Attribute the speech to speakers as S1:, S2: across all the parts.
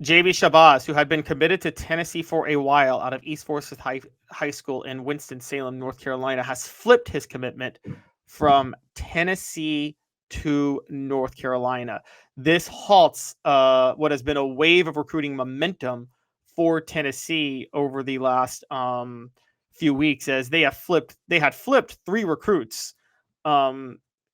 S1: JB Shabazz, who had been committed to Tennessee for a while out of East Forsyth High School in Winston-Salem, North Carolina, has flipped his commitment from Tennessee to North Carolina. This halts what has been a wave of recruiting momentum for Tennessee over the last few weeks, as they had flipped 3 recruits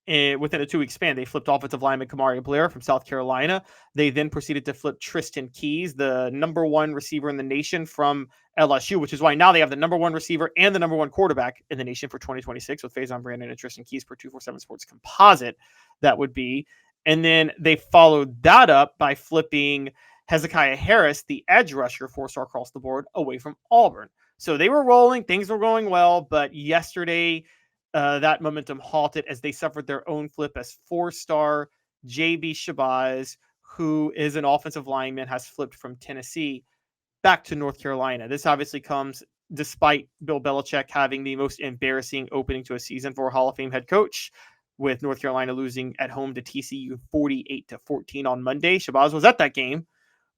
S1: within a 2-week span. They flipped offensive lineman Kamari Blair from South Carolina. They then proceeded to flip Tristan Keys, the number 1 receiver in the nation from LSU, which is why now they have the number 1 receiver and the number 1 quarterback in the nation for 2026 with Faison Brandon and Tristan Keys per 247 Sports composite. That would be. And then they followed that up by flipping Hezekiah Harris, the edge rusher, 4-star across the board, away from Auburn. So they were rolling. Things were going well. But yesterday, that momentum halted as they suffered their own flip as 4-star JB Shabazz, who is an offensive lineman, has flipped from Tennessee back to North Carolina. This obviously comes despite Bill Belichick having the most embarrassing opening to a season for a Hall of Fame head coach, with North Carolina losing at home to TCU 48-14 on Monday. Shabazz was at that game,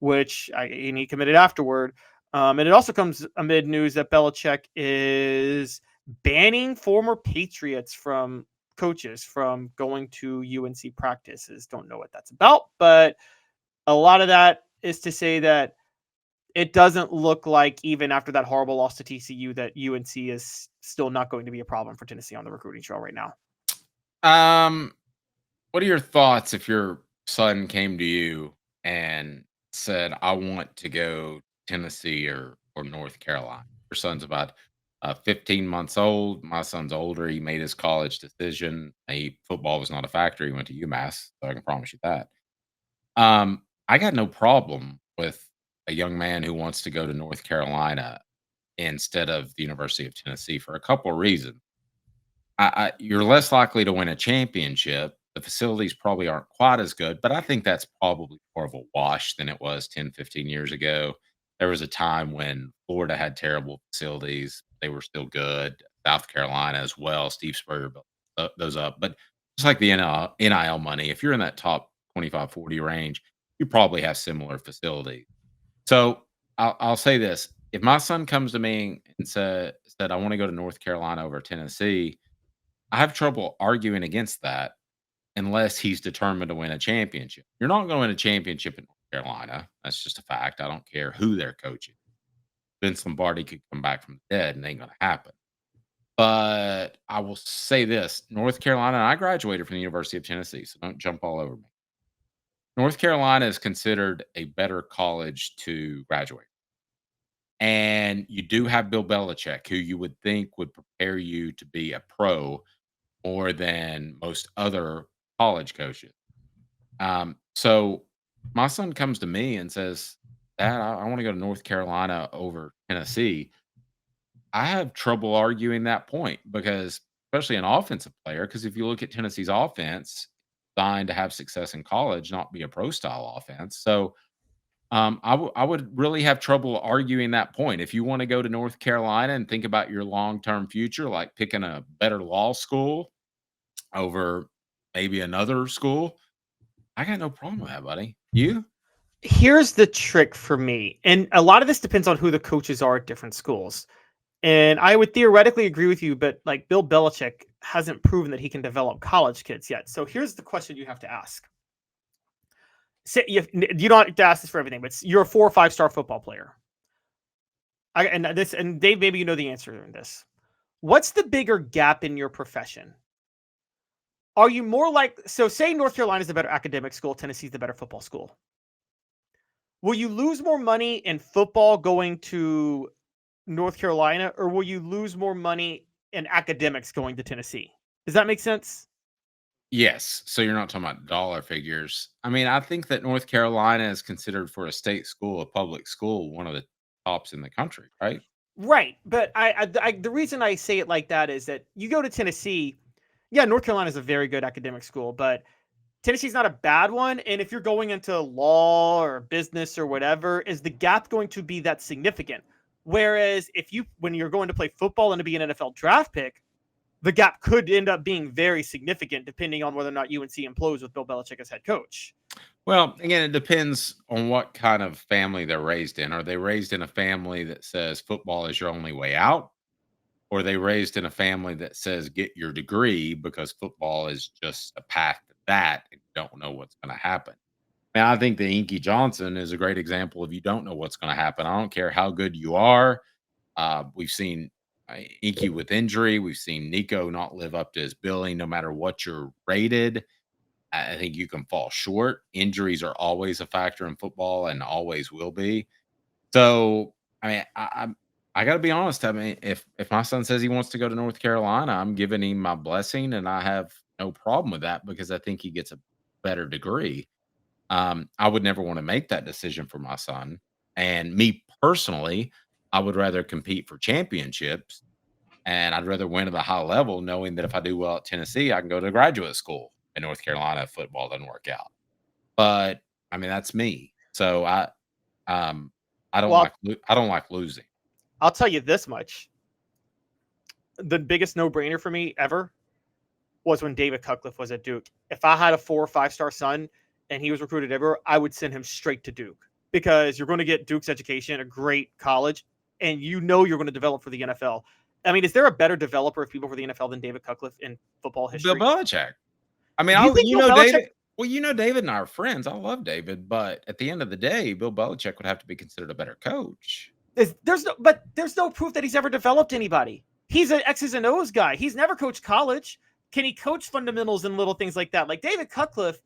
S1: and he committed afterward. And it also comes amid news that Belichick is banning former Patriots coaches from going to UNC practices. Don't know what that's about, but a lot of that is to say that it doesn't look like, even after that horrible loss to TCU, that UNC is still not going to be a problem for Tennessee on the recruiting trail right now.
S2: What are your thoughts if your son came to you and said, "I want to go Tennessee or North Carolina"? Your son's about 15 months old. My son's older. He made his college decision. Football was not a factor. He went to UMass, so I can promise you that. I got no problem with a young man who wants to go to North Carolina instead of the University of Tennessee for a couple of reasons. You're less likely to win a championship. The facilities probably aren't quite as good, but I think that's probably more of a wash than it was 10, 15 years ago. There was a time when Florida had terrible facilities. They were still good. South Carolina as well. Steve Spurrier built those up. But just like the NIL money, if you're in that top 25, 40 range, you probably have similar facilities. So I'll say this. If my son comes to me and said, "I want to go to North Carolina over Tennessee," I have trouble arguing against that unless he's determined to win a championship. You're not going to win a championship in North Carolina. That's just a fact. I don't care who they're coaching. Vince Lombardi could come back from the dead and it ain't going to happen. But I will say this: North Carolina, and I graduated from the University of Tennessee, so don't jump all over me. North Carolina is considered a better college to graduate. And you do have Bill Belichick, who you would think would prepare you to be a pro more than most other college coaches. So my son comes to me and says, "Dad, I want to go to North Carolina over Tennessee." I have trouble arguing that point because, especially an offensive player, because if you look at Tennessee's offense, designed to have success in college, not be a pro style offense. So I would really have trouble arguing that point. If you want to go to North Carolina and think about your long term future, like picking a better law school over maybe another school, I got no problem with that, buddy. You?
S1: Here's the trick for me, and a lot of this depends on who the coaches are at different schools. And I would theoretically agree with you, but like Bill Belichick hasn't proven that he can develop college kids yet. So here's the question you have to ask. You don't have to ask this for everything, but you're a 4 or 5-star football player. And Dave, maybe you know the answer to this. What's the bigger gap in your profession? Are you more say North Carolina is the better academic school, Tennessee's the better football school. Will you lose more money in football going to North Carolina, or will you lose more money in academics going to Tennessee? Does that make sense?
S2: Yes. So you're not talking about dollar figures. I mean, I think that North Carolina is considered for a state school, a public school, one of the tops in the country, right?
S1: Right. But the reason I say it like that is that you go to Tennessee, yeah, North Carolina is a very good academic school, but Tennessee's not a bad one. And if you're going into law or business or whatever, is the gap going to be that significant? Whereas when you're going to play football and to be an NFL draft pick, the gap could end up being very significant depending on whether or not UNC implodes with Bill Belichick as head coach.
S2: Well, again, it depends on what kind of family they're raised in. Are they raised in a family that says football is your only way out? Or are they raised in a family that says get your degree because football is just a path to that and you don't know what's going to happen? Now, I think the Inky Johnson is a great example of you don't know what's going to happen. I don't care how good you are. We've seen Inky with injury. We've seen Nico not live up to his billing no matter what you're rated. I think you can fall short. Injuries are always a factor in football and always will be. So, I mean, I got to be honest. I mean, if my son says he wants to go to North Carolina, I'm giving him my blessing, and I have no problem with that because I think he gets a better degree. I would never want to make that decision for my son. And me personally, I would rather compete for championships and I'd rather win at a high level, knowing that if I do well at Tennessee, I can go to graduate school in North Carolina if football doesn't work out. But I mean, that's me. So um,
S1: Well,
S2: I don't like losing.
S1: I'll tell you this much: the biggest no-brainer for me ever was when David Cutcliffe was at Duke. If I had a 4 or 5-star son and he was recruited ever, I would send him straight to Duke because you're going to get Duke's education, a great college, and you know you're going to develop for the NFL. I mean, is there a better developer of people for the NFL than David Cutcliffe in football
S2: Bill
S1: history?
S2: Belichick. I mean,
S1: Do you think
S2: you
S1: Bill
S2: know,
S1: Belichick?
S2: David. Well, you know, David and I are friends. I love David, but at the end of the day, Bill Belichick would have to be considered a better coach.
S1: There's no proof that he's ever developed anybody. He's an X's and O's guy. He's never coached college. Can he coach fundamentals and little things like that? Like David Cutcliffe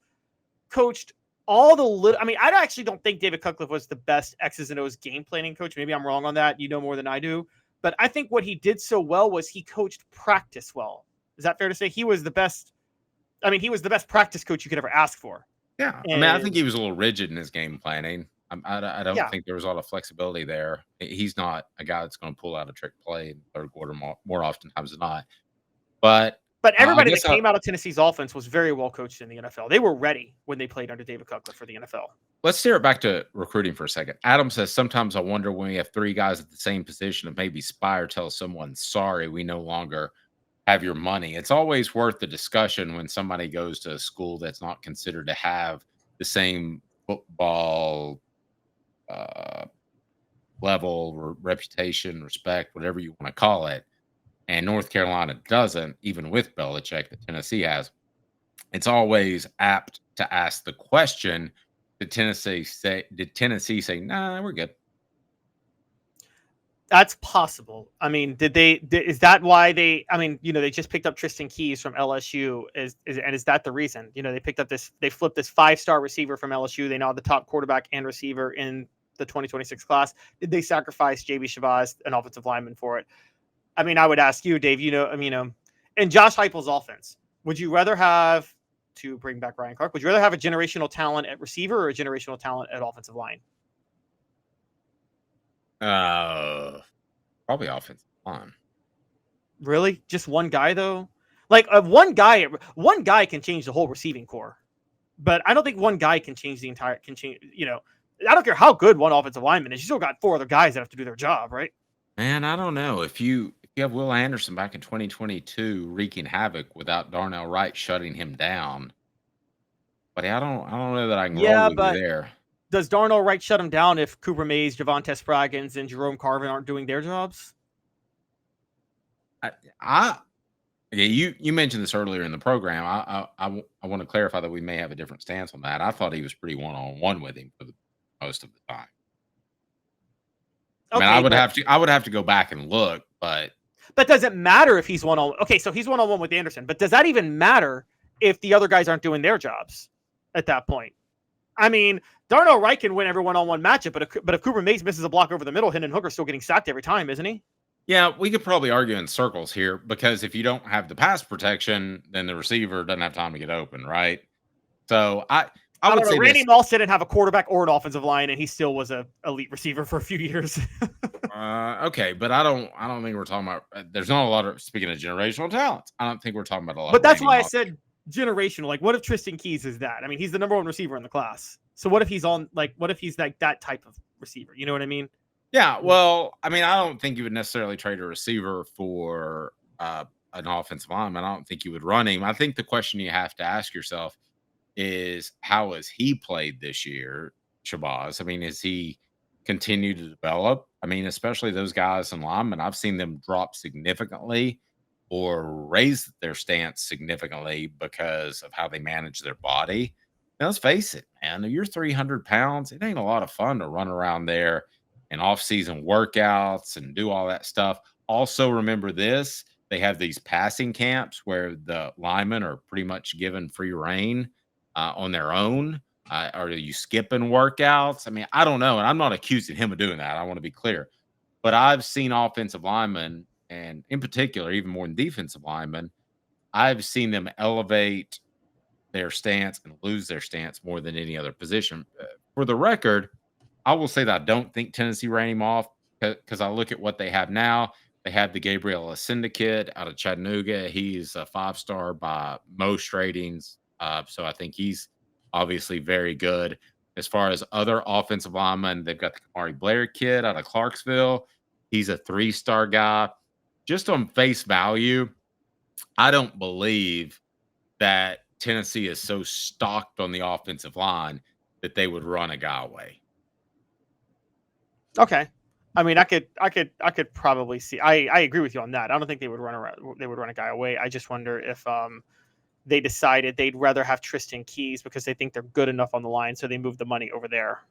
S1: coached all the little. I mean, I actually don't think David Cutcliffe was the best X's and O's game planning coach. Maybe I'm wrong on that. You know more than I do. But I think what he did so well was he coached practice well. Is that fair to say? He was the best. I mean, he was the best practice coach you could ever ask for.
S2: Yeah, I mean, I think
S1: And
S2: he was a little rigid in his game planning. I don't
S1: yeah,
S2: think there was a lot of flexibility there. He's not a guy that's going to pull out a trick play in the third quarter more oftentimes than not. But
S1: but
S2: I
S1: everybody that
S2: guess
S1: came out of Tennessee's offense was very well coached in the NFL. They were ready when they played under David Cutcliffe for the NFL.
S2: let's steer it back to recruiting for a second. Adam says sometimes I wonder when we have three guys at the same position, if maybe Spire tells someone, "Sorry, we no longer have your money." It's always worth the discussion when somebody goes to a school that's not considered to have the same football uh, level or reputation, respect, whatever you want to call it, and North Carolina doesn't, even with Belichick, that Tennessee has. It's always apt to ask the question: Did Tennessee say? Did Tennessee say, "Nah, we're good"?
S1: That's possible. I mean, is that why they? I mean, they just picked up Tristan Keys from LSU. Is that the reason? They picked up they flipped this 5-star receiver from LSU. They now have the top quarterback and receiver in the 2026 class. Did they sacrifice JB Shabazz, an offensive lineman, for it? I mean, I would ask you, Dave. And Josh Heupel's offense. Would you rather have to bring back Ryan Clark? Would you rather have a generational talent at receiver or a generational talent at offensive line?
S2: Probably offensive line.
S1: Really? Just one guy though? Like one guy can change the whole receiving core. But I don't think one guy can change the entire I don't care how good one offensive lineman is. You still got 4 other guys that have to do their job, right?
S2: Man, I don't know if you have Will Anderson back in 2022 wreaking havoc without Darnell Wright shutting him down. But I don't know that I can roll
S1: Yeah,
S2: with you
S1: but
S2: there.
S1: does Darnell Wright shut him down if Cooper Mays, Javonte Spraggins, and Jerome Carvin aren't doing their jobs?
S2: I yeah, you mentioned this earlier in the program. I want to clarify that we may have a different stance on that. I thought he was pretty one-on-one with him for the most of the time. I mean,
S1: Okay, but
S2: I would have to go back and look, but
S1: does it matter if he's one-on? Okay, so he's one-on-one with Anderson, but does that even matter if the other guys aren't doing their jobs at that point? I mean, Darnell Wright can win every one-on-one matchup, but if Cooper Mays misses a block over the middle, Hendon Hooker's still getting sacked every time, isn't he?
S2: yeah, we could probably argue in circles here because if you don't have the pass protection, then the receiver doesn't have time to get open, right? So I would
S1: don't know.
S2: say
S1: Randy
S2: this.
S1: Moss didn't have a quarterback or an offensive line, and he still was a elite receiver for a few years.
S2: Okay, but I don't think we're talking about. There's not a lot of speaking of generational talents. I don't think we're talking about a lot.
S1: But
S2: Of
S1: that's
S2: Randy
S1: why I
S2: Moss.
S1: said generational. Like, what if Tristan Keys is that? I mean, he's the number 1 receiver in the class. So what if he's what if he's like that type of receiver? You know what I mean?
S2: Yeah, well, I mean, I don't think you would necessarily trade a receiver for an offensive lineman. I don't think you would run him. I think the question you have to ask yourself is how has he played this year, Shabazz? I mean, has he continued to develop? I mean, especially those guys in linemen, I've seen them drop significantly or raise their stance significantly because of how they manage their body. Now, let's face it, man, you're 300 pounds. It ain't a lot of fun to run around there and off-season workouts and do all that stuff. Also, remember this, they have these passing camps where the linemen are pretty much given free reign on their own. Are you skipping workouts? I mean, I don't know. And I'm not accusing him of doing that. I want to be clear. But I've seen offensive linemen, and in particular, even more than defensive linemen, I've seen them elevate their stance and lose their stance more than any other position. For the record, I will say that I don't think Tennessee ran him off because I look at what they have now. They have the Gabriel Ascenda kid out of Chattanooga. He's a 5-star by most ratings. So I think he's obviously very good. As far as other offensive linemen, they've got the Kamari Blair kid out of Clarksville. He's a 3-star guy. Just on face value, I don't believe that Tennessee is so stocked on the offensive line that they would run a guy away.
S1: Okay. I mean, I could probably see. I agree with you on that. I don't think they would run a guy away. I just wonder if they decided they'd rather have Tristan Keys because they think they're good enough on the line, so they move the money over there.